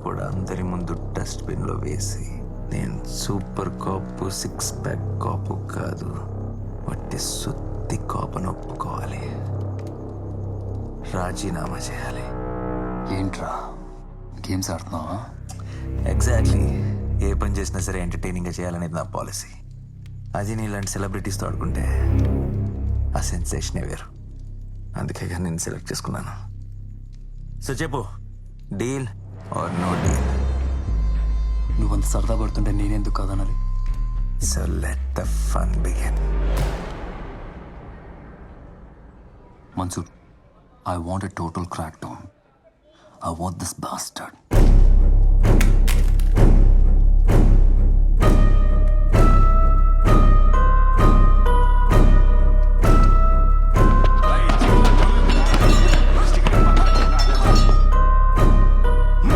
ఇప్పుడు అందరి ముందు డస్ట్బిన్లో వేసి నేను సూపర్ కాపు 6 ప్యాక్ కాపు కాదు వట్టి సుత్తి కాపును ఒప్పుకోవాలి, రాజీనామా చేయాలి. ఏంట్రా గేమ్స్ ఆడుతున్నావా? ఎగ్జాక్ట్లీ. ఏ పని చేసినా సరే ఎంటర్టైనింగ్గా చేయాలనేది నా పాలసీ. అది నీలాంటి సెలబ్రిటీస్తో ఆడుకుంటే ఆ సెన్సేషనే వేరు. అందుకే నేను సెలెక్ట్ చేసుకున్నాను. సో చెప్పు, డీల్ ఆర్ నో డీల్? నువ్వంత సరదా పడుతుంటే నేనెందుకు కాదనాలి? So let the fun begin. Mansur, I want a total crackdown. I want this bastard